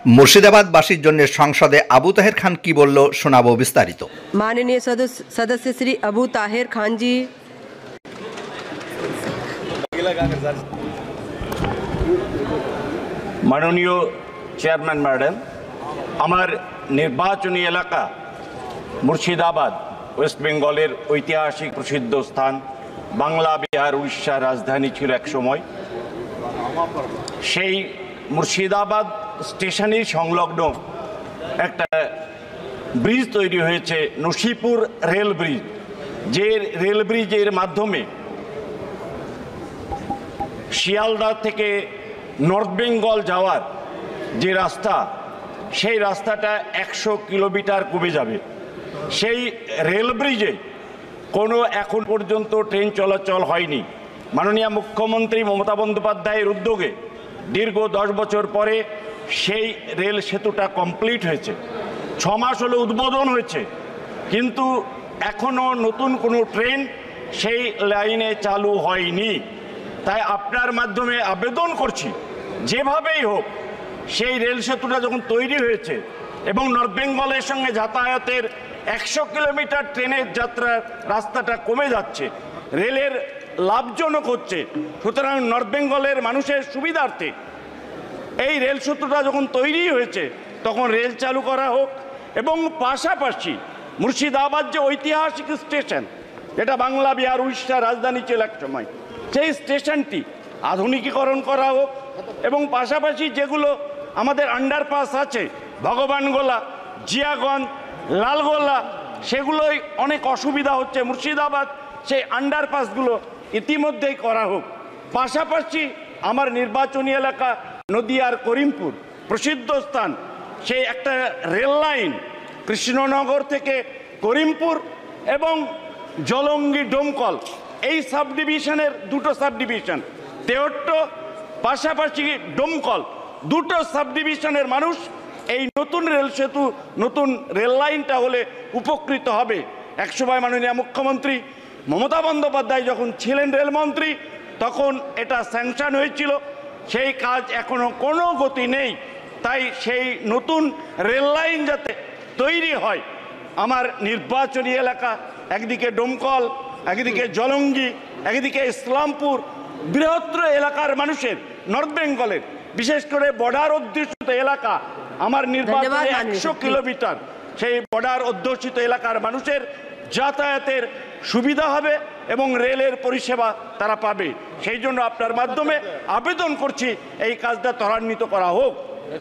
মুর্শিদাবাদবাসীর জন্য সংসদে আবু তাহের খান কি বলল শোনাবো বিস্তারিত। माननीय सदस्य श्री अबू ताहिर खान जी। মাননীয় চেয়ারম্যান ম্যাডাম, আমার নির্বাচনী এলাকা মুর্শিদাবাদ ওয়েস্ট বেঙ্গলের ঐতিহাসিক প্রসিদ্ধ স্থান। বাংলা, বিহার, উড়িষ্যার রাজধানী ছিল এক সময়। সেই মুর্শিদাবাদ স্টেশনের সংলগ্ন একটা ব্রিজ তৈরি হয়েছে, নসিপুর রেল ব্রিজ। যে রেল ব্রিজের মাধ্যমে শিয়ালদা থেকে নর্থ বেঙ্গল যাওয়ার যে রাস্তা, সেই রাস্তাটা 100 কিলোমিটার কমে যাবে। সেই রেল ব্রিজে কোনো এখন পর্যন্ত ট্রেন চলাচল হয়নি। মাননীয় মুখ্যমন্ত্রী মমতা বন্দ্যোপাধ্যায়ের উদ্যোগে দীর্ঘ 10 বছর পরে সেই রেল সেতুটা কমপ্লিট হয়েছে। 6 মাস হলো উদ্বোধন হয়েছে, কিন্তু এখনও নতুন কোনো ট্রেন সেই লাইনে চালু হয়নি। তাই আপনার মাধ্যমে আবেদন করছি, যেভাবেই হোক সেই রেল সেতুটা যখন তৈরি হয়েছে এবং নর্থ বেঙ্গলের সঙ্গে যাতায়াতের 100 কিলোমিটার ট্রেনের যাত্রার রাস্তাটা কমে যাচ্ছে, রেলের লাভজনক হচ্ছে। সুতরাং নর্থ বেঙ্গলের মানুষের সুবিধার্থে এই রেল সেতুটা যখন তৈরি হয়েছে তখন রেল চালু করা হোক। এবং পাশাপাশি মুর্শিদাবাদ যে ঐতিহাসিক স্টেশন, যেটা বাংলা, বিহার, উড়িষ্যার রাজধানী ছিল এক সময়, সেই স্টেশনটি আধুনিকীকরণ করা হোক। এবং পাশাপাশি যেগুলো আমাদের আন্ডারপাস আছে, ভগবানগোলা, জিয়াগঞ্জ, লালগোলা, সেগুলোই অনেক অসুবিধা হচ্ছে মুর্শিদাবাদ, সেই আন্ডারপাসগুলো ইতিমধ্যেই করা হোক। পাশাপাশি আমার নির্বাচনী এলাকা নদিয়ার করিমপুর প্রসিদ্ধ স্থান, সেই একটা রেল লাইন কৃষ্ণনগর থেকে করিমপুর এবং জলঙ্গি ডোমকল, এই সাব ডিভিশনের দুটো সাব ডিভিশন, তেহট্ট পাশাপাশি ডোমকল, দুটো সাব ডিভিশনের মানুষ এই নতুন রেল সেতু, নতুন রেল লাইনটা হলে উপকৃত হবে। একসময় মাননীয় মুখ্যমন্ত্রী মমতা বন্দ্যোপাধ্যায় যখন ছিলেন রেলমন্ত্রী, তখন এটা স্যাংশন হয়েছিল। সেই কাজ এখনো কোনো গতি নেই। তাই সেই নতুন রেল লাইন যাতে তৈরি হয়, আমার নির্বাচনী এলাকা একদিকে ডোমকল, একদিকে জলঙ্গি, একদিকে ইসলামপুর, বৃহত্তর এলাকার মানুষের, নর্থ বেঙ্গলের বিশেষ করে বর্ডার অধ্যুষিত এলাকা, আমার নির্বাচনে 100 কিলোমিটার, সেই বর্ডার অধ্যুষিত এলাকার মানুষের যাতায়াতের সুবিধা হবে এবং রেলের পরিষেবা তারা পাবে। সেই জন্য আপনার মাধ্যমে আবেদন করছি এই কাজটা ত্বরান্বিত করা হোক।